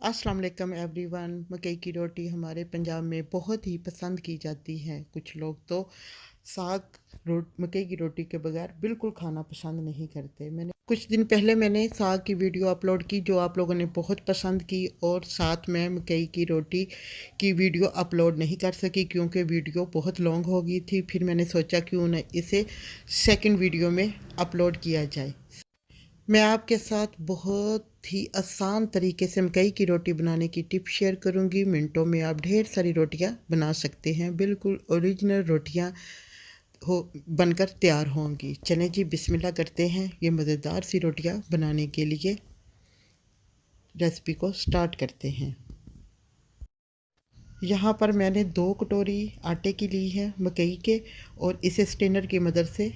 अस्सलाम वालेकुम एवरीवन। मकई की रोटी हमारे पंजाब में बहुत ही पसंद की जाती है। कुछ लोग तो साग मकई की रोटी के बगैर बिल्कुल खाना पसंद नहीं करते। कुछ दिन पहले मैंने साग की वीडियो अपलोड की जो आप लोगों ने बहुत पसंद की, और साथ में मकई की रोटी की वीडियो अपलोड नहीं कर सकी क्योंकि वीडियो बहुत लॉन्ग हो गई थी। फिर मैंने सोचा क्यों न इसे सेकंड वीडियो में अपलोड किया जाए। मैं आपके साथ बहुत ही आसान तरीके से मकई की रोटी बनाने की टिप शेयर करूंगी। मिनटों में आप ढेर सारी रोटियां बना सकते हैं। बिल्कुल ओरिजिनल रोटियां हो बनकर तैयार होंगी। चलें जी, बिस्मिल्लाह करते हैं। ये मज़ेदार सी रोटियां बनाने के लिए रेसिपी को स्टार्ट करते हैं। यहाँ पर मैंने 2 कटोरी आटे की ली है मकई के, और इसे स्ट्रेनर की मदद से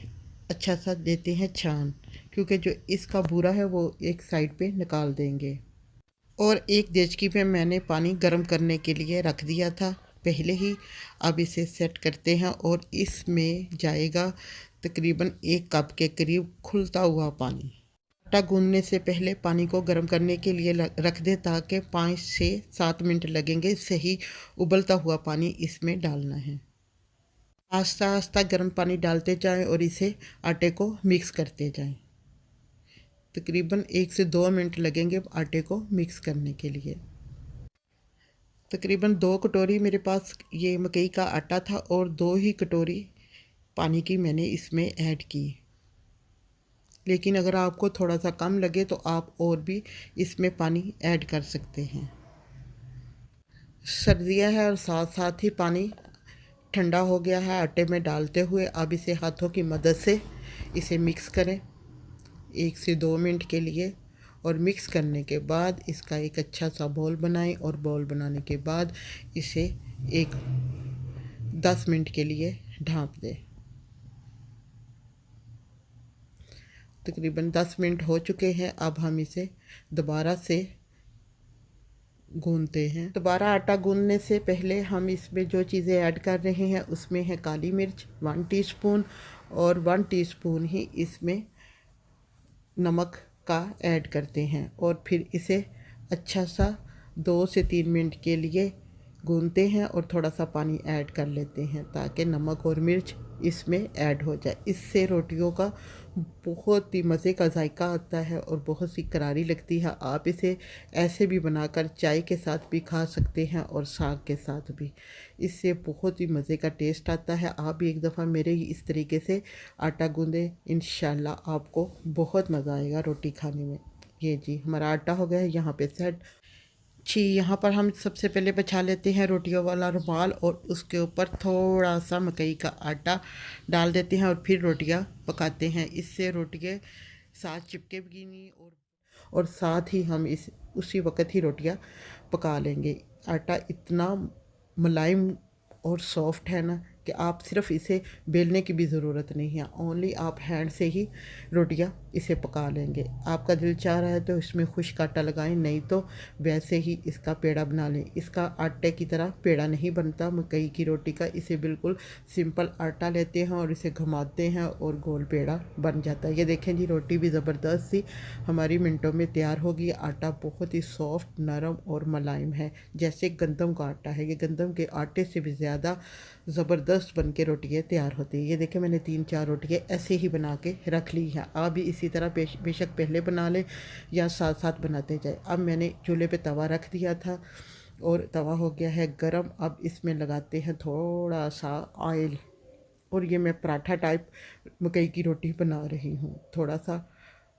अच्छा सा देते हैं छान, क्योंकि जो इसका बूरा है वो एक साइड पे निकाल देंगे। और एक देचकी में मैंने पानी गर्म करने के लिए रख दिया था पहले ही। अब इसे सेट करते हैं और इसमें जाएगा तकरीबन 1 कप के करीब खुलता हुआ पानी। आटा गूंदने से पहले पानी को गर्म करने के लिए रख दें ताकि 5 से 7 मिनट लगेंगे। सही उबलता हुआ पानी इसमें डालना है। आस्ता आस्ता गर्म पानी डालते जाएं और इसे आटे को मिक्स करते जाएं। तकरीबन 1 से 2 मिनट लगेंगे आटे को मिक्स करने के लिए। तकरीबन 2 कटोरी मेरे पास ये मकई का आटा था और 2 ही कटोरी पानी की मैंने इसमें ऐड की। लेकिन अगर आपको थोड़ा सा कम लगे तो आप और भी इसमें पानी ऐड कर सकते हैं। सर्दियाँ है और साथ साथ ही पानी ठंडा हो गया है आटे में डालते हुए। अब इसे हाथों की मदद से इसे मिक्स करें 1 से 2 मिनट के लिए, और मिक्स करने के बाद इसका एक अच्छा सा बॉल बनाएं, और बॉल बनाने के बाद इसे एक 10 मिनट के लिए ढाँप दें। तकरीबन 10 मिनट हो चुके हैं। अब हम इसे दोबारा से गूंदते हैं। दोबारा आटा गूंदने से पहले हम इसमें जो चीज़ें ऐड कर रहे हैं उसमें है काली मिर्च 1 टीस्पून, और 1 टीस्पून ही इसमें नमक का ऐड करते हैं, और फिर इसे अच्छा सा 2 से 3 मिनट के लिए गूंदते हैं, और थोड़ा सा पानी ऐड कर लेते हैं ताकि नमक और मिर्च इसमें ऐड हो जाए। इससे रोटियों का बहुत ही मज़े का जायका आता है और बहुत सी करारी लगती है। आप इसे ऐसे भी बनाकर चाय के साथ भी खा सकते हैं और साग के साथ भी। इससे बहुत ही मज़े का टेस्ट आता है। आप भी एक दफ़ा मेरे ही इस तरीके से आटा गूंदें, इंशाल्लाह आपको बहुत मज़ा आएगा रोटी खाने में। ये जी हमारा आटा हो गया है यहाँ पे सेट। जी, यहाँ पर हम सबसे पहले बिछा लेते हैं रोटियों वाला रुमाल, और उसके ऊपर थोड़ा सा मकई का आटा डाल देते हैं और फिर रोटियाँ पकाते हैं। इससे रोटियाँ साथ चिपकेगी नहीं, और साथ ही हम इस उसी वक्त ही रोटियाँ पका लेंगे। आटा इतना मुलायम और सॉफ्ट है ना कि आप सिर्फ इसे बेलने की भी ज़रूरत नहीं है। ओनली आप हैंड से ही रोटियां इसे पका लेंगे। आपका दिल चाह रहा है तो इसमें खुश्क आटा लगाएं, नहीं तो वैसे ही इसका पेड़ा बना लें। इसका आटे की तरह पेड़ा नहीं बनता मकई की रोटी का। इसे बिल्कुल सिंपल आटा लेते हैं और इसे घुमाते हैं और गोल पेड़ा बन जाता है। ये देखें जी, रोटी भी ज़बरदस्त सी हमारी मिनटों में तैयार होगी। आटा बहुत ही सॉफ्ट, नरम और मुलायम है, जैसे गंदम का आटा है। ये गंदम के आटे से भी ज़्यादा ज़बरदस्त बन के रोटियाँ तैयार होती है। ये देखें, मैंने 3-4 रोटियाँ ऐसे ही बना के रख ली हैं। आप भी इसी तरह बेशक पहले बना लें या साथ साथ बनाते जाए। अब मैंने चूल्हे पे तवा रख दिया था और तवा हो गया है गरम। अब इसमें लगाते हैं थोड़ा सा ऑयल, और ये मैं पराठा टाइप मकई की रोटी बना रही हूँ। थोड़ा सा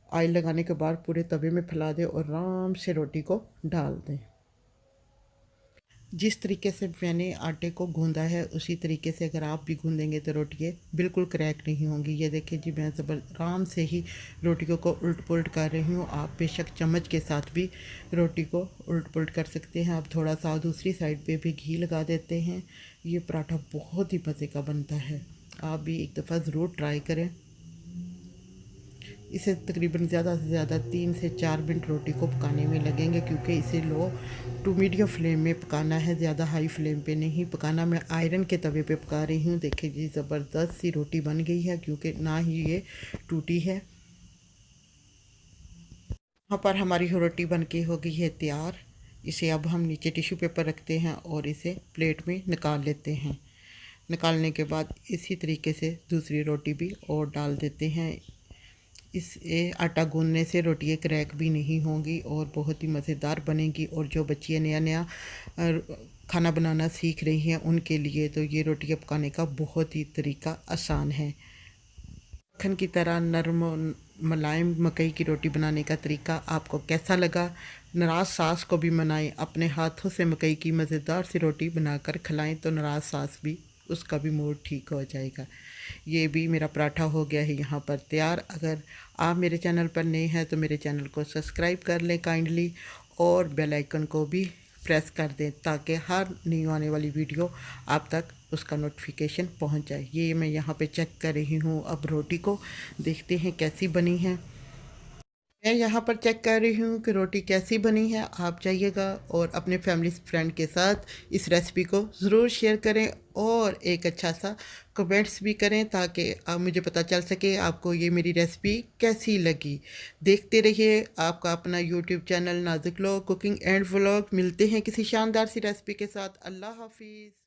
ऑयल लगाने के बाद पूरे तवे में फैला दें और आराम से रोटी को डाल दें। जिस तरीके से मैंने आटे को गूंदा है उसी तरीके से अगर आप भी गूंदेंगे तो रोटियाँ बिल्कुल क्रैक नहीं होंगी। ये देखिए जी, मैं आराम से ही रोटियों को उल्ट पुल्ट कर रही हूँ। आप बेशक चम्मच के साथ भी रोटी को उल्ट पुल्ट कर सकते हैं। आप थोड़ा सा दूसरी साइड पे भी घी लगा देते हैं। ये पराठा बहुत ही मज़े का बनता है। आप भी एक दफ़ा ज़रूर ट्राई करें। इसे तकरीबन ज़्यादा से ज़्यादा 3 से 4 मिनट रोटी को पकाने में लगेंगे, क्योंकि इसे लो टू मीडियम फ्लेम में पकाना है, ज़्यादा हाई फ्लेम पे नहीं पकाना। मैं आयरन के तवे पे पका रही हूँ। देखिए जी, ज़बरदस्त सी रोटी बन गई है, क्योंकि ना ही ये टूटी है। यहाँ पर हमारी रोटी बन के हो गई है तैयार। इसे अब हम नीचे टिश्यू पेपर रखते हैं और इसे प्लेट में निकाल लेते हैं। निकालने के बाद इसी तरीके से दूसरी रोटी भी और डाल देते हैं। इसे आटा गूंदने से रोटियाँ क्रैक भी नहीं होंगी और बहुत ही मज़ेदार बनेगी। और जो बच्चियाँ नया नया खाना बनाना सीख रही हैं उनके लिए तो ये रोटियाँ पकाने का बहुत ही तरीका आसान है। मक्खन की तरह नरम मुलायम मकई की रोटी बनाने का तरीका आपको कैसा लगा? नाराज़ सास को भी मनाएं, अपने हाथों से मकई की मज़ेदार सी रोटी बनाकर खिलाएं तो नाराज़ सास भी उसका भी मूड ठीक हो जाएगा। ये भी मेरा पराठा हो गया है यहाँ पर तैयार। अगर आप मेरे चैनल पर नए हैं तो मेरे चैनल को सब्सक्राइब कर लें काइंडली और बेल आइकन को भी प्रेस कर दें ताकि हर न्यू आने वाली वीडियो आप तक उसका नोटिफिकेशन पहुंच जाए। ये मैं यहाँ पे चेक कर रही हूँ अब रोटी को, देखते हैं कैसी बनी है। मैं यहाँ पर चेक कर रही हूँ कि रोटी कैसी बनी है। आप जाइएगा और अपने फैमिली फ्रेंड के साथ इस रेसिपी को ज़रूर शेयर करें और एक अच्छा सा कमेंट्स भी करें ताकि आप मुझे पता चल सके आपको ये मेरी रेसिपी कैसी लगी। देखते रहिए आपका अपना यूट्यूब चैनल नाज़िक लोग कुकिंग एंड व्लॉग। मिलते हैं किसी शानदार सी रेसिपी के साथ। अल्लाह हाफिज़।